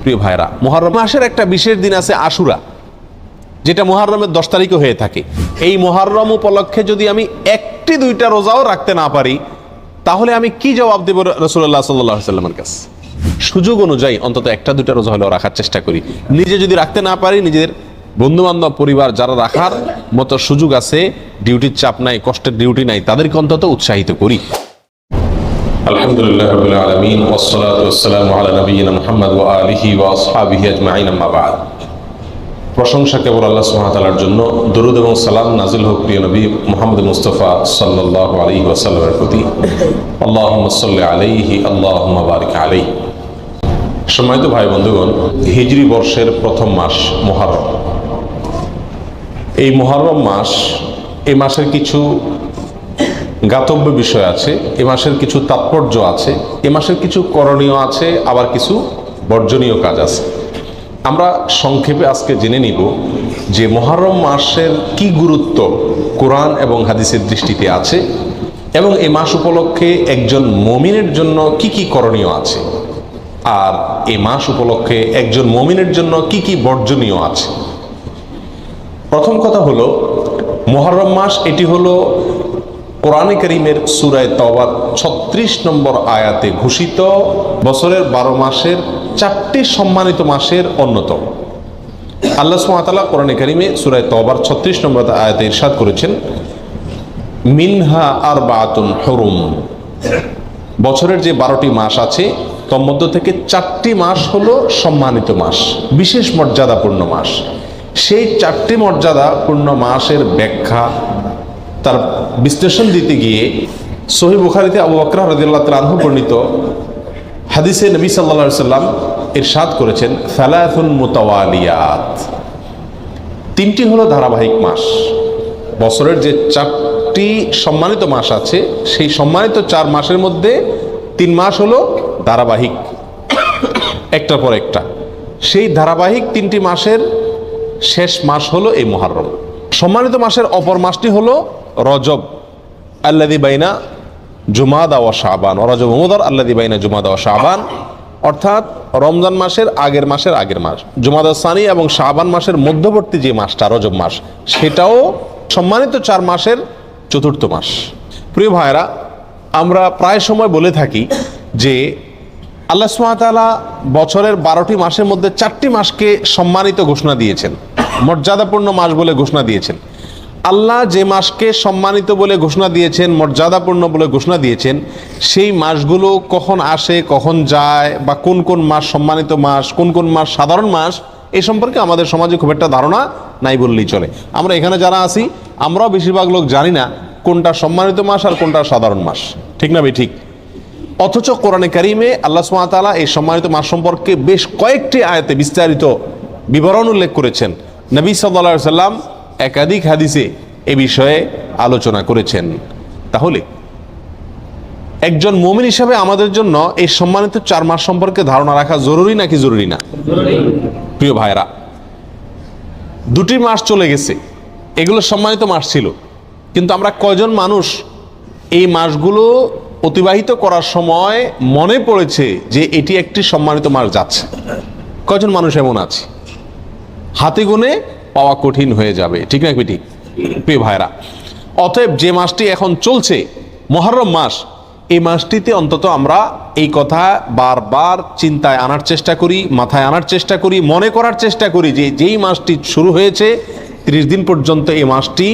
প্রিয় ভাইরা, মুহররম মাসের একটা বিশেষ দিন আছে আশুরা, যেটা মুহররমের 10 তারিখে হয়ে থাকে। এই মুহররম উপলক্ষে যদি আমি একটি দুইটা রোজাও রাখতে না পারি, তাহলে আমি কি জবাব দেব রাসূলুল্লাহ সাল্লাল্লাহু আলাইহি ওয়াসাল্লামের কাছে? সুযোগ অনুযায়ী অন্তত একটা দুইটা রোজা হলেও রাখার চেষ্টা করি। নিজে যদি রাখতে না পারি, নিজের বন্ধু বান্ধব পরিবার যারা রাখার মতো সুযোগ আছে, ডিউটির চাপ নাই, কষ্টের ডিউটি নাই, তাদেরকে অন্তত উৎসাহিত করি। আলহামদুলিল্লাহ রাব্বিল আলামিন ওয়াস সালাতু ওয়াস সালামু আলা নাবিয়িনা মুহাম্মদ ওয়া আলিহি ওয়া আসহাবিহি আজমাইন, আম্মা বা'দ। প্রশংসা কেবল আল্লাহ সুবহানাহু ওয়া তাআলার জন্য, দরুদ এবং সালাম নাজিল হোক প্রিয় নবী মুহাম্মদ মুস্তাফা সাল্লাল্লাহু আলাইহি ওয়াসাল্লামের প্রতি। আল্লাহুম্মা সাল্লি আলাইহি আল্লাহুম্মা বারিক আলাইহি। সম্মানিত ভাই বন্ধুগণ, হিজরি বর্ষের প্রথম মাস মুহররম। এই মুহররম মাস, এই মাসের কিছু জ্ঞাতব্য বিষয় আছে, এ মাসের কিছু তাৎপর্য আছে, এ মাসের কিছু করণীয় আছে, আবার কিছু বর্জনীয় কাজ আছে। আমরা সংক্ষেপে আজকে জেনে নিব যে মুহররম মাসের কি গুরুত্ব কোরআন এবং হাদিসের দৃষ্টিতে আছে, এবং এই মাস উপলক্ষে একজন মুমিনের জন্য কি কি করণীয় আছে, আর এই মাস উপলক্ষে একজন মুমিনের জন্য কি কি বর্জনীয় আছে। প্রথম কথা হলো, মুহররম মাস এটি হলো কোরআনে কারীমের সূরা তাওবার 36 নম্বর আয়াতে ঘোষিত বছরের 12 মাসের 4টি সম্মানিত মাসের অন্যতম। আল্লাহ সুবহানাহু ওয়া তাআলা কোরআনে কারীমে সূরা তাওবার 36 নম্বর আয়াতে ইরশাদ করেছেন, মিনহা আরবাতুন হুরুম। বছরের যে 12টি মাস আছে, তার মধ্য থেকে 4টি মাস হলো সম্মানিত মাস, বিশেষ মর্যাদাপূর্ণ মাস। সেই 4টি মর্যাদাপূর্ণ মাসের ব্যাখ্যা, তার বিশ্লেষণ দিতে গিয়ে সহিহ বুখারীতে আবু বকর রাদিয়াল্লাহু তাআলা আনহু বর্ণিত হাদিসে নবী সাল্লাল্লাহু আলাইহি ওয়াসাল্লাম ইরশাদ করেছেন, সালাসুন মুতাওয়ালিয়াত। 3টি হলো ধারাবাহিক মাস। বছরের যে 4টি সম্মানিত মাস আছে, সেই সম্মানিত 4 মাসের মধ্যে 3 মাস হলো ধারাবাহিক, একটার পর একটা। সেই ধারাবাহিক 3টি মাসের শেষ মাস হলো এই মুহররম। সম্মানিত মাসের অপর মাসটি হলো রজব, আল্লাযী বাইনা জুমাদা ওয়া শাবান, রজব মুদার আল্লাযী বাইনা জুমাদা ওয়া শাবান, অর্থাৎ রমজান মাসের আগের মাস, জুমাদা সানি এবং শাবান মাসের মধ্যবর্তী যে মাসটা রজব মাস, সেটাও সম্মানিত 4 মাসের 4র্থ মাস। প্রিয় ভাইরা, আমরা প্রায় সময় বলে থাকি যে আল্লাহ সুবহানাহু ওয়া তাআলা বছরের 12টি মাসের মধ্যে 4টি মাসকে সম্মানিত ঘোষণা দিয়েছেন, মর্যাদাপূর্ণ মাস বলে ঘোষণা দিয়েছেন। আল্লাহ যে মাসকে সম্মানিত বলে ঘোষণা দিয়েছেন, মর্যাদাপূর্ণ বলে ঘোষণা দিয়েছেন, সেই মাসগুলো কখন আসে, কখন যায়, বা কোন কোন মাস সম্মানিত মাস, কোন কোন মাস সাধারণ মাস, এই সম্পর্কে আমাদের সমাজে খুব একটা ধারণা নাই বললেই চলে। আমরা এখানে যারা আছি, আমরাও বেশিরভাগ লোক জানি না কোনটা সম্মানিত মাস আর কোনটা সাধারণ মাস, ঠিক না ভাই? ঠিক। অথচ কোরআনে কারীমে আল্লাহ সুবহানাহু ওয়া তাআলা এই সম্মানিত মাস সম্পর্কে বেশ কয়েকটি আয়াতে বিস্তারিত বিবরণ উল্লেখ করেছেন। নবী সাল্লাল্লাহু আলাইহি ওয়াসাল্লাম একাধিক হাদিসে এ বিষয়ে আলোচনা করেছেন। তাহলে একজন মুমিন হিসাবে আমাদের জন্য এই সম্মানিত 4 মাস সম্পর্কে ধারণা রাখা জরুরি নাকি জরুরি না? প্রিয় ভাইরা, 2টি মাস চলে গেছে, এগুলো সম্মানিত মাস ছিল, কিন্তু আমরা কয়জন মানুষ এই মাসগুলো অতিবাহিত করার সময় মনে পড়েছে যে এটি একটি সম্মানিত মাস যাচ্ছে? কয়জন মানুষ এমন আছে? হাতে গুনে পাওয়া কঠিন হয়ে যাবে, ঠিক না? ঠিক। প্রিয় ভাইরা, অতএব যে মাসটি এখন চলছে মুহররম মাস, এই মাসটিতে অন্তত আমরা এই কথা বারবার চিন্তায় আনার চেষ্টা করি, মাথায় আনার চেষ্টা করি, মনে করার চেষ্টা করি যে যেই মাসটি শুরু হয়েছে 30 দিন পর্যন্ত এই মাসটি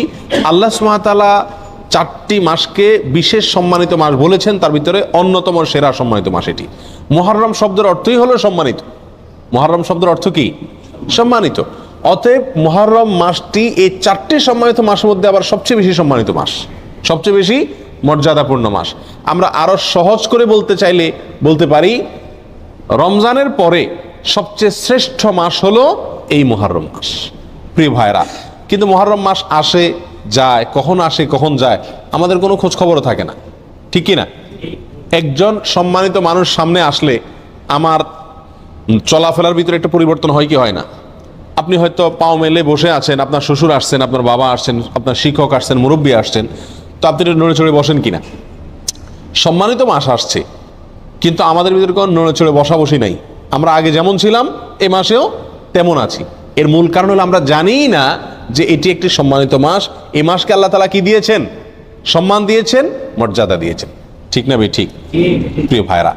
আল্লাহ সুবহানাহু ওয়া তাআলা 4টি মাসকে বিশেষ সম্মানিত মাস বলেছেন, তার ভিতরে অন্যতম সেরা সম্মানিত মাস এটি। মুহররম শব্দের অর্থই হলো সম্মানিত। মুহররম শব্দের অর্থ কি? সম্মানিত। অতএব মুহররম মাসটি এই 4টি সম্মানিত মাসের মধ্যে আবার সবচেয়ে বেশি সম্মানিত মাস, সবচেয়ে বেশি মর্যাদাপূর্ণ মাস। আমরা আরো সহজ করে বলতে চাইলে বলতে পারি, রমজানের পরে সবচেয়ে শ্রেষ্ঠ মাস হলো এই মুহররম মাস। প্রিয় ভাইরা, কিন্তু মুহররম মাস আসে যায়, কখন আসে কখন যায় আমাদের কোনো খোঁজ খবরও থাকে না, ঠিক কি না? একজন সম্মানিত মানুষ সামনে আসলে আমার চলাফেরার ভিতরে একটা পরিবর্তন হয় কি হয় না? আপনি হয়তো পাও মেলে বসে আছেন, আপনার শ্বশুর আসছেন, আপনার বাবা আসছেন, আপনার শিক্ষক আসছেন, মুরব্বী আসছেন, তো আপনি নড়ে চড়ে বসেন কিনা? সম্মানিত মাস আসছে, কিন্তু আমাদের ভিতরে কোনো নড়ে চড়ে বসা বসি নাই, আমরা আগে যেমন ছিলাম এ মাসেও তেমন আছি। এর মূল কারণ হলো আমরা জানি না যে এটি একটি সম্মানিত মাস। এই মাসকে আল্লাহ তাআলা কি দিয়েছেন? সম্মান দিয়েছেন, মর্যাদা দিয়েছেন। ঠিক না ভাই? ঠিক। প্রিয় ভাইরা,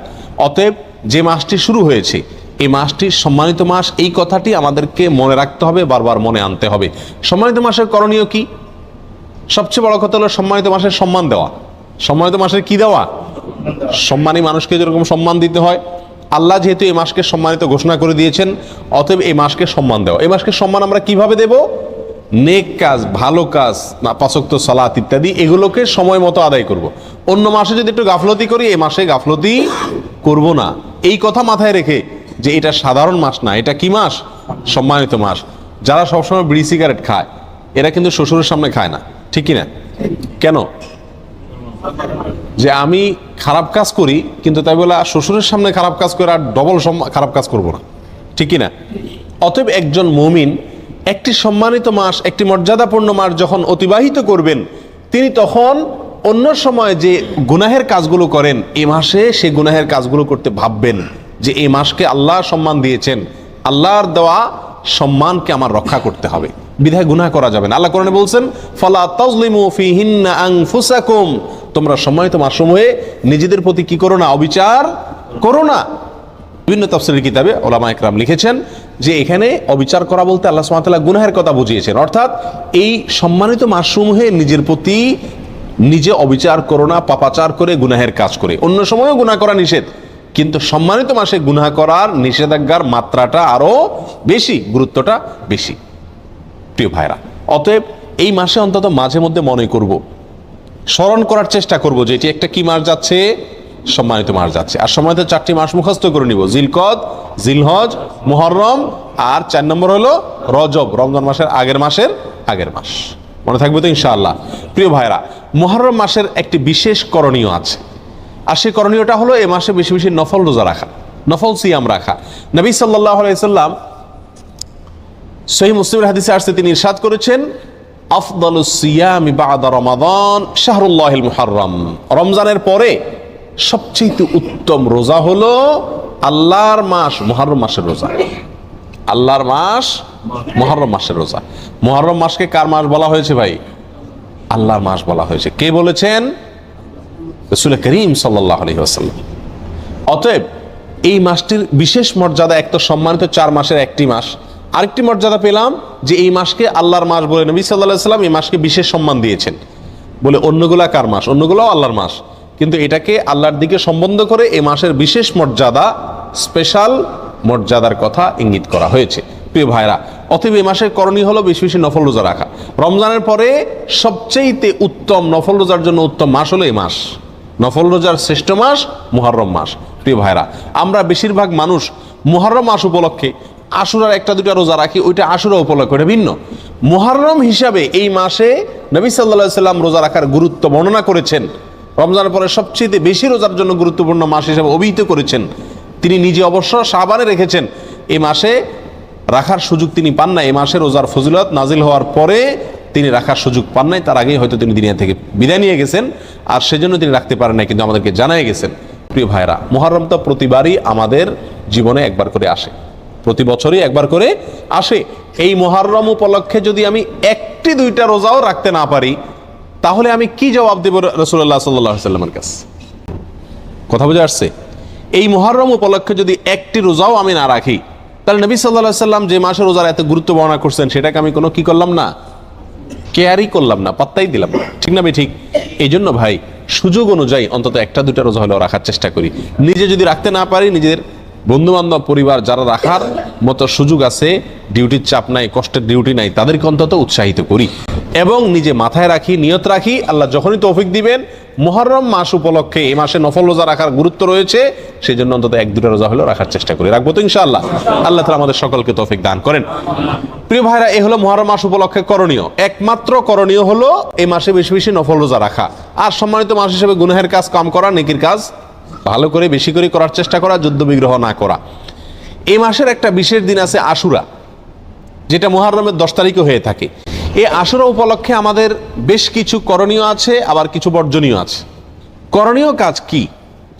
অতএব যে মাসটি শুরু হয়েছে এই মাসটি সম্মানিত মাস, এই কথাটি আমাদেরকে মনে রাখতে হবে, বারবার মনে আনতে হবে। সম্মানিত মাসের করণীয় কি? সবচেয়ে বড় কথা হলো সম্মানিত মাসের সম্মান দেওয়া। সম্মানিত মাসের কি দেওয়া? সম্মানী মানুষকে যেরকম সম্মান দিতে হয়, আল্লাহ যেহেতু এই মাসকে সম্মানিত ঘোষণা করে দিয়েছেন, অতএব এই মাসকে সম্মান দেওয়া। এই মাসকে সম্মান আমরা কিভাবে দেব? নেক কাজ, ভালো কাজ, পাঁচ ওয়াক্ত সালাত ইত্যাদি, এগুলোকে সময় মতো আদায় করব। অন্য মাসে যদি একটু গাফলতি করি, এই মাসে গাফলতি করব না। এই কথা মাথায় রেখে যে এটা সাধারণ মাস না, এটা কি মাস? সম্মানিত মাস। যারা সবসময় বিড়ি সিগারেট খায় এরা কিন্তু শ্বশুরের সামনে খায় না, ঠিক কিনা? কেন? যে আমি খারাপ কাজ করি, কিন্তু তাই বলে শ্বশুরের সামনে খারাপ কাজ করে আর ডবল খারাপ কাজ করব না, ঠিক কিনা? অতএব একজন মুমিন একটি সম্মানিত মাস, একটি মর্যাদাপূর্ণ মাস যখন অতিবাহিত করবেন, তিনি তখন অন্য সময় যে গুনাহের কাজগুলো করেন এই মাসে সে গুনাহের কাজগুলো করতে ভাববেন যে এই মাসকে আল্লাহ সম্মান দিয়েছেন, আল্লাহর দেওয়া সম্মানকে আমার রক্ষা করতে হবে, বিধায় গুনাহ করা যাবে না। আল্লাহ কোরআনে বলছেন, ফালা তাজলিমু ফিহিন্না আনফুসাকুম, তোমরা সম্মানিত মাসসমূহে নিজেদের প্রতি কি করো না? অবিচার করো না। বিভিন্ন তাফসীরের কিতাবে উলামা ইকরাম লিখেছেন যে এখানে অবিচার করা বলতে আল্লাহ সুবহানাহু ওয়া তাআলা গুনাহের কথা বুঝিয়েছেন। অর্থাৎ এই সম্মানিত মাসসমূহে নিজের প্রতি নিজে অবিচার করো না, পাপাচার করে গুনাহের কাজ করে। অন্য সময়ও গুনাহ করা নিষেধ, কিন্তু সম্মানিত মাসে গুনাহ করার নিষেধাজ্ঞার মাত্রাটা আরো বেশি, গুরুত্বটা বেশি। প্রিয় ভাইরা, অতএব এই মাসে অন্তত মাঝে মধ্যে মনে করব, স্মরণ করার চেষ্টা করব যে এটি একটা কি মাস যাচ্ছে? সম্মানিত মাস যাচ্ছে। আর সম্মানিত 4টি মাস মুখস্থ করে নিব: জিলকদ, জিলহজ, মুহররম, আর 4 নম্বর হলো রজব, রমজান মাসের আগের মাস। মনে থাকবে তো ইনশাআল্লাহ? প্রিয় ভাইরা, মুহররম মাসের একটি বিশেষ করণীয় আছে, আর সেই করণীয়টা হলো এ মাসে বেশি বেশি নফল রোজা রাখা, নফল সিয়াম রাখা। নবী সাল্লাল্লাহু আলাইহি সাল্লাম সহিহ মুসলিমের হাদিসে আসছে, তিনি ইরশাদ করেছেন, আফদালুস সিয়ামি বা'দা রমাদান শাহরুল্লাহিল মুহাররম, রমজানের পরে সবচেয়ে উত্তম রোজা হলো আল্লাহর মাস মুহররম মাসের রোজা। আল্লাহর মাস মুহররম মাসের রোজা। মুহররম মাসকে কার মাস বলা হয়েছে ভাই? আল্লাহর মাস বলা হয়েছে। কে বলেছেন? রাসূল করিম সাল্লাল্লাহু আলাইহি ওয়াসাল্লাম। অতএব এই মাসটির বিশেষ মর্যাদা, এক তো সম্মানিত 4 মাসের একটি মাস, আরেকটি মর্যাদা পেলাম যে এই মাসকে আল্লাহর মাস বলে নবী সাল্লাল্লাহু আলাইহি ওয়াসাল্লাম এই মাসকে বিশেষ সম্মান দিয়েছেন। বলে অন্যগুলা কার মাস? অন্যগুলাও আল্লাহর মাস, কিন্তু এটাকে আল্লাহর দিকে সম্বন্ধ করে এই মাসের বিশেষ মর্যাদা, স্পেশাল মর্যাদার কথা ইঙ্গিত করা হয়েছে। প্রিয় ভাইরা, অতএব এই মাসের করণীয় হলো বেশি বেশি নফল রোজা রাখা। রমজানের পরে সবচেয়ে উত্তম নফল রোজার জন্য উত্তম মাস হলো এই মাস। নফল রোজার শ্রেষ্ঠ মাস মুহররম মাস। প্রিয় ভাইরা, আমরা বেশিরভাগ মানুষ মুহররম মাস উপলক্ষে আশুরার 1-2 রোজা রাখি, ওইটা আশুরা উপলক্ষে, ওটা ভিন্ন। মুহররম হিসাবে এই মাসে নবী সাল্লাল্লাহু আলাইহি সাল্লাম রোজা রাখার গুরুত্ব বর্ণনা করেছেন। রমজানের পরে সবচেয়ে বেশি রোজার জন্য গুরুত্বপূর্ণ মাস হিসেবে অভিহিত করেছেন। তিনি নিজে অবশ্য শাবানে রেখেছেন, এই মাসে রাখার সুযোগ তিনি পান না। এই মাসে রোজার ফজিলত নাজিল হওয়ার পরে তিনি রাখার সুযোগ পান নাই, তার আগেই হয়তো তিনি দুনিয়া থেকে বিদায় নিয়ে গেছেন, আর সেজন্য তিনি রাখতে পারেন নাই, কিন্তু আমাদেরকে জানাই গেছেন। প্রিয় ভাইরা, মুহররম তো প্রতিবারই আমাদের জীবনে একবার করে আসে, প্রতি বছরই একবার করে আসে। এই মুহররম উপলক্ষে যদি আমি 1-2টা রোজাও রাখতে না পারি, তাহলে আমি কি জবাব দেব রাসূলুল্লাহ সাল্লাল্লাহু আলাইহি ওয়াসাল্লামের কাছে? কথা বুঝে আসছে? এই মুহররম উপলক্ষে যদি 1টি রোজাও আমি না রাখি, তাহলে নবী সাল্লাল্লাহু আলাইহি ওয়াসাল্লাম যে মাসে রোজার এত গুরুত্ব বর্ণনা করছেন সেটাকে আমি কোনো কি করলাম না? কেয়ারই করলাম না, পাত্তাই দিলাম না। ঠিক না ভাই? ঠিক। এই জন্য ভাই, সুযোগ অনুযায়ী অন্তত 1-2টা রোজা হলেও রাখার চেষ্টা করি। নিজে যদি রাখতে না পারি, নিজের বন্ধু বান্ধব, পরিবার যারা রাখার মতো সুযোগ আছে, ডিউটির চাপ নাই, কষ্টের ডিউটি নাই, তাদেরকে অন্তত উৎসাহিত করি এবং নিজে মাথায় রাখি, নিয়ত রাখি, আল্লাহ যখনই তৌফিক দিবেন মুহররম মাস উপলক্ষে এই মাসে নফল রোজা রাখার গুরুত্ব রয়েছে, সেই জন্য অন্তত 1-2টা রোজা হলেও রাখার চেষ্টা করি। রাখবো তো ইনশাআল্লাহ? আল্লাহ তাআলা আমাদের সকলকে তৌফিক দান করেন। প্রিয় ভাইরা, এই হলো মুহররম মাস উপলক্ষে করণীয়। একমাত্র করণীয় হলো এই মাসে বেশি বেশি নফল রোজা রাখা, আর সম্মানিত মাস হিসেবে গুনাহের কাজ কম করা, নেকির কাজ ভালো করে বেশি করে করার চেষ্টা করা, যুদ্ধ বিগ্রহ না করা। এই মাসের একটা বিশেষ দিন আছে আশুরা, যেটা মুহররমের 10 তারিখে হয়ে থাকে। এই আশুরা উপলক্ষে আমাদের বেশ কিছু করণীয় আছে, আবার কিছু বর্জনীয় আছে। করণীয় কাজ কি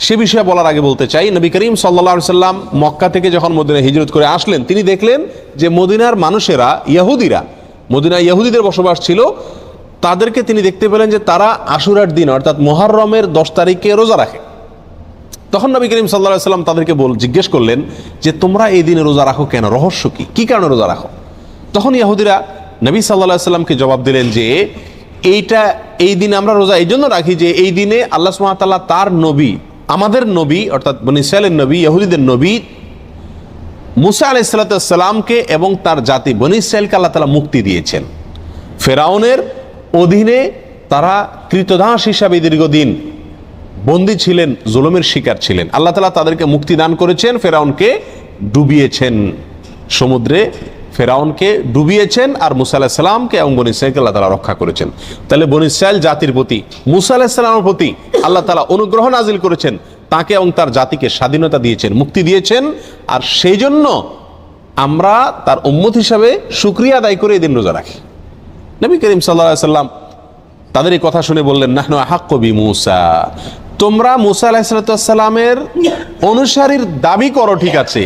সে বিষয়ে বলার আগে বলতে চাই, নবী করিম সাল্লাল্লাহু আলাইহি সাল্লাম মক্কা থেকে যখন মদিনায় হিজরত করে আসলেন, তিনি দেখলেন যে মদিনার মানুষেরা, ইহুদিরা, মদিনায় ইহুদিদের বসবাস ছিল, তাদেরকে তিনি দেখতে পেলেন যে তারা আশুরার দিন অর্থাৎ মুহররমের 10 তারিখে রোজা রাখে। তখন নবী করিম সাল্লাল্লাহু আলাইহি সাল্লাম তাদেরকে জিজ্ঞেস করলেন যে তোমরা এই দিনে রোজা রাখো কেন, রহস্য কি কারণে রোজা রাখো? তখন ইহুদিরা নবী সাল্লাল্লাহু আলাইহি সাল্লামকে জবাব দিলেন যে এই দিনে আমরা রোজা এই জন্য রাখি যে এই দিনে আল্লাহ সুবহানাহু ওয়া তাআলা তার নবী, আমাদের নবী অর্থাৎ বনী ইসরাঈলের নবী, ইহুদিদের নবী মুসা আলাইহিস সালামকে এবং তার জাতি বনী ইসরাঈলকে আল্লাহ তাআলা মুক্তি দিয়েছেন। ফেরাউনের অধীনে তারা কৃতদাস হিসাবে দীর্ঘদিন বন্দী ছিলেন, জুলুমের শিকার ছিলেন। আল্লাহ তাআলা তাদেরকে মুক্তি দান করেছেন, ফেরাউনকে ডুবিয়েছেন, সমুদ্রে ফেরাউনকে ডুবিয়েছেন, আর মুসা আলাইহিস সালামকে এবং বনী ইসরাঈলকে আল্লাহ তাআলা রক্ষা করেছেন। তাহলে বনী ইসরাঈল জাতির প্রতি মুসা আলাইহিস সালামের প্রতি আল্লাহ তাআলা অনুগ্রহ নাজিল করেছেন, তাকে এবং তার জাতিকে স্বাধীনতা দিয়েছেন, মুক্তি দিয়েছেন। আর সেই জন্য আমরা তার উম্মত হিসাবে শুকরিয়া আদায় করে এই দিন রোজা রাখি। নবী করিম সাল্লাল্লাহু আলাইহি সাল্লাম তাদের এই কথা শুনে বললেন, নাহনু আহাক্কু বিমূসা, তোমরা মুসা আলাইহিস সালামের অনুসারীর দাবি করো ঠিক আছে,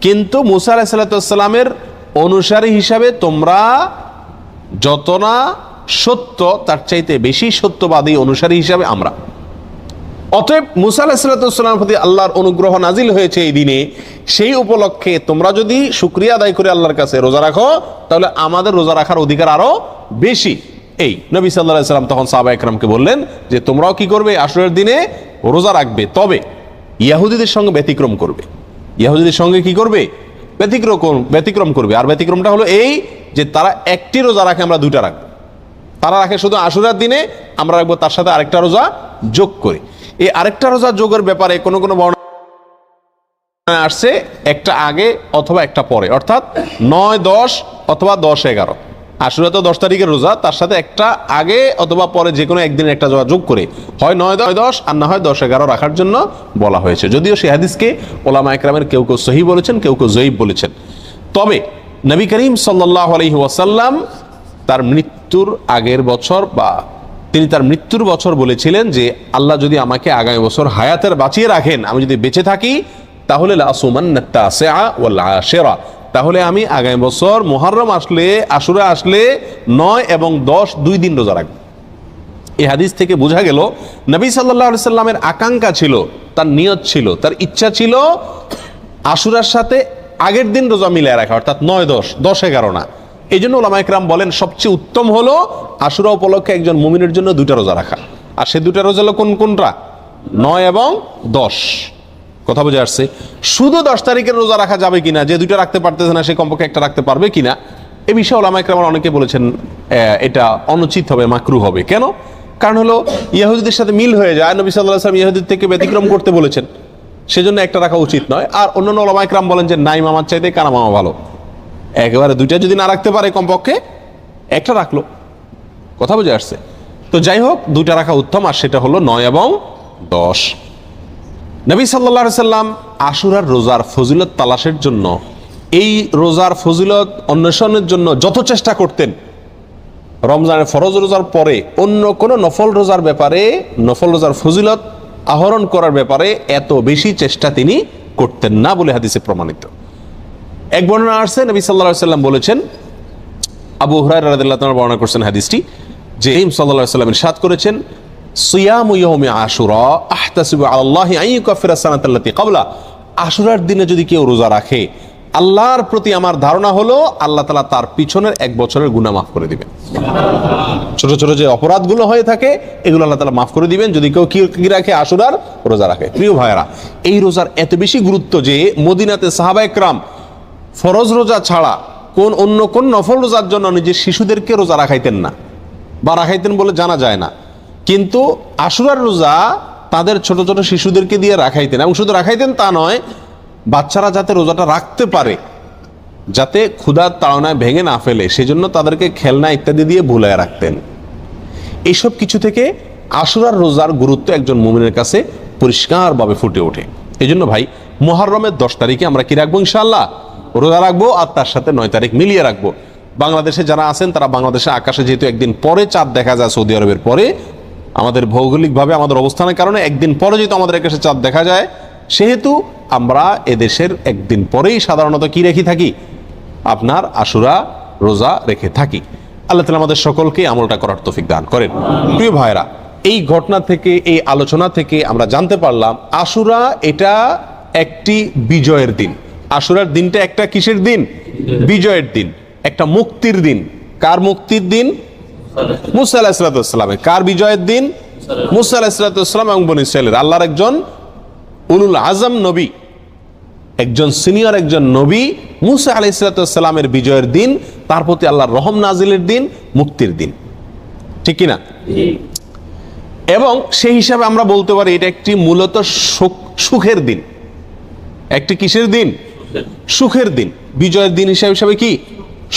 কিন্তু মুসা আলাইহিস সালামের অনুসারী হিসাবে তোমরা যত না সত্য, তার চাইতে বেশি সত্যবাদী অনুসারী হিসাবে আমরা। অতএব মুসা আলাইহিস সালামের প্রতি আল্লাহর অনুগ্রহ নাজিল হয়েছে এই দিনে, সেই উপলক্ষে তোমরা যদি শুকরিয়া আদায় করে আল্লাহর কাছে রোজা রাখো, তাহলে আমাদের রোজা রাখার অধিকার আরো বেশি। এই নবী সাল্লাল্লাহু আলাইহি সাল্লাম তখন সাহাবা একরামকে বললেন যে তোমরাও কি করবে, আশুরার দিনে রোজা রাখবে, তবে ইহুদিদের সঙ্গে ব্যতিক্রম করবে। ইহুদিদের সঙ্গে কি করবে? ব্যতিক্রম করবে। আর ব্যতিক্রমটা হলো এই যে তারা একটি রোজা রাখে, আমরা দুইটা রাখবো। তারা রাখে শুধু আশুরার দিনে, আমরা রাখবো তার সাথে আরেকটা রোজা যোগ করে। এই আরেকটা রোজা যোগের ব্যাপারে কোনো বর্ণনা আসছে একটা আগে অথবা একটা পরে, অর্থাৎ 9, 10 অথবা 10, 11। আশুরা তো 10 তারিখের রোজা, তার সাথে একটা আগে অথবা পরে যে কোনো একদিন একটা যোগ করে হয় 9, 10 আর না হয় 10, 11 রাখার জন্য বলা হয়েছে। যদিও সেই হাদিসকে ওলামা একরামের কেউ কেউ সহিহ বলেছেন, কেউ কেউ জয়ীফ বলেছেন। তবে নবী করিম সাল্লাল্লাহু আলাইহি ওয়াসাল্লাম তার মৃত্যুর আগের বছর বা তিনি তার মৃত্যুর বছর বলেছিলেন যে আল্লাহ যদি আমাকে আগামী বছর হায়াতের বাঁচিয়ে রাখেন, আমি যদি বেঁচে থাকি, তাহলে লাসুমান্নাত তাসিআ ওয়াল আশিরা, তাহলে আমি আগামী বছর মুহররম আসলে, আশুরা আসলে 9 এবং 10 2 দিন রোজা রাখবো। এই হাদিস থেকে বোঝা গেল নবী সাল্লাল্লাহু আলাইহি সাল্লামের আকাঙ্ক্ষা ছিল, তার নিয়ত ছিল, তার ইচ্ছা ছিল আশুরার সাথে আগের দিন রোজা মিলিয়ে রাখা, অর্থাৎ 9, 10, 11 না। এই জন্য ওলামা ইকরাম বলেন সবচেয়ে উত্তম হলো আশুরা উপলক্ষে একজন মুমিনের জন্য 2টা রোজা রাখা। আর সে 2টা রোজা হলো কোনটা? 9 এবং 10। কথা বোঝা আসছে? শুধু 10 তারিখের রোজা রাখা যাবে কিনা, যে 2টা রাখতে পারতেছে না সে কমপক্ষে একটা রাখতে পারবে কিনা, এ বিষয়ে ওলামা ইকরাম অনেকে বলেছেন এটা অনুচিত হবে, মাকরুহ হবে। কেন? কারণ হলো ইহুদিদের সাথে মিল হয়ে যায়, নবী সাল্লাল্লাহু আলাইহি ওয়াসাল্লাম ইহুদিদের থেকে ব্যতিক্রম করতে বলেছেন, সেজন্য একটা রাখা উচিত নয়। আর অন্যান্য ওলামা ইকরাম বলেন যে নাই মামার চাইতে কানা মামা ভালো, একেবারে 2টা যদি না রাখতে পারে কমপক্ষে একটা রাখলো। কথা বুঝে আসছে? তো যাই হোক, 2টা রাখা উত্তম, আর সেটা হলো 9 এবং 10। নবী সাল্লাল্লাহু আলাইহি সাল্লাম আশুরার রোজার ফজিলত তালাশের জন্য, এই রোজার ফজিলত অন্বেষণের জন্য যত চেষ্টা করতেন, রমজানের ফরজ রোজার পরে অন্য কোনো নফল রোজার ব্যাপারে, নফল রোজার ফজিলত আহরণ করার ব্যাপারে এত বেশি চেষ্টা তিনি করতেন না বলে হাদিসে প্রমাণিত। এক বর্ণনা আসছে, নবী সাল্লাল্লাহু আলাইহি সাল্লাম বলেছেন, আবু হুরায়রা রাদিয়াল্লাহু তাআলা বর্ণনা করছেন হাদিসটি, যে নবী সাল্লাল্লাহু আলাইহি সাল্লাম ইরশাদ করেছেন, সিয়ামু ইয়াউমি আশুরা আহতাসিবু আলাল্লাহি আন ইউকাফিরা সানাতাল্লাতী ক্বাবলা, আশুরার দিনে যদি কেউ রোজা রাখে, আল্লাহর প্রতি আমার ধারণা হলো আল্লাহ তাআলা তার পিছনের 1 বছরের গুনাহ মাফ করে দিবেন। ছোট ছোট যে অপরাধগুলো হয়ে থাকে এগুলো আল্লাহ তাআলা মাফ করে দিবেন যদি কেউ কি রাখে, আশুরার রোজা রাখে। প্রিয় ভাইয়েরা, এই রোজার এত বেশি গুরুত্ব যে মদিনাতে সাহাবায়ে কেরাম ফরজ রোজা ছাড়া অন্য কোন নফল রোজার জন্য নিজের শিশুদেরকে রোজা রাখাইতেন না, বা রাখাইতেন বলে জানা যায় না, কিন্তু আশুরার রোজা তাদের ছোট ছোট শিশুদেরকে দিয়ে রাখাইতেন। এবং শুধু রাখাইতেন তা নয়, বাচ্চারা যাতে রোজাটা রাখতে পারে, যাতে ক্ষুধার তাড়নায় ভেঙে না ফেলে, সেজন্য তাদেরকে খেলনা ইত্যাদি দিয়ে ভুলায় রাখতেন। এইসব কিছু থেকে আশুরার রোজার গুরুত্ব একজন মুমিনের কাছে পরিষ্কারভাবে ফুটে ওঠে। এই জন্য ভাই, মুহররমের 10 তারিখে আমরা কি রাখবো? ইনশাআল্লাহ রোজা রাখবো, আর তার সাথে 9 তারিখ মিলিয়ে রাখবো। বাংলাদেশে যারা আছেন তারা বাংলাদেশে আকাশে যেহেতু একদিন পরে চাঁদ দেখা যায়, সৌদি আরবের পরে, আমাদের ভৌগোলিকভাবে আমাদের অবস্থানের কারণে একদিন পরে যেহেতু আমাদের কাছে চাঁদ দেখা যায়, সেহেতু আমরা এদেশের একদিন পরেই সাধারণত কি রেখে থাকি, আপনার আশুরা রোজা রেখে থাকি। আল্লাহ তাআলা আমাদের সকলকে আমলটা করার তৌফিক দান করেন। প্রিয় ভাইরা, এই ঘটনা থেকে, এই আলোচনা থেকে আমরা জানতে পারলাম আশুরা এটা একটি বিজয়ের দিন। আশুরার দিনটা একটা কিসের দিন? বিজয়ের দিন, একটা মুক্তির দিন। কার মুক্তির দিন? মুসা আলাইহিস সালামের। কার বিজয়ের দিন? মুসা আলাইহিস সালাম এবং বনী ইসরাইলের। আল্লাহর একজন উলুল আজম নবী, একজন সিনিয়র একজন নবী মুসা আলাইহিস সালামের বিজয়ের দিন, তার প্রতি আল্লাহর রহম নাজিলের দিন, মুক্তির দিন, ঠিক কিনা? এবং সেই হিসাবে আমরা বলতে পারি এটা একটি মূলত সুখের দিন। একটি কিসের দিন? সুখের দিন। বিজয়ের দিন হিসাবে কি?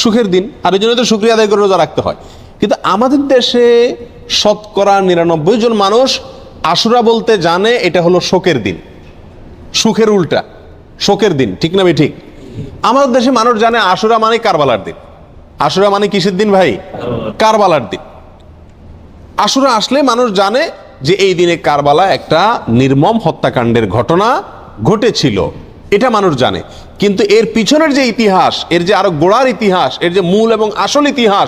সুখের দিন। আর এই জন্য তো শুকরিয়া আদায় করে রোজা রাখতে হয়। কিন্তু আমাদের দেশে শতকরা ৯৯ জন মানুষ আশুরা বলতে জানে এটা হলো শোকের দিন, সুখের উল্টা শোকের দিন, ঠিক না? ঠিক। আমাদের দেশে মানুষ জানে আশুরা মানে কারবালার দিন। আশুরা মানে কিসের দিন ভাই? কারবালার দিন। আশুরা আসলে মানুষ জানে যে এই দিনে কারবালা একটা নির্মম হত্যাকাণ্ডের ঘটনা ঘটেছিল, এটা মানুষ জানে। কিন্তু এর পিছনের যে ইতিহাস, এর যে আরো গোড়ার ইতিহাস, এর যে মূল এবং আসল ইতিহাস,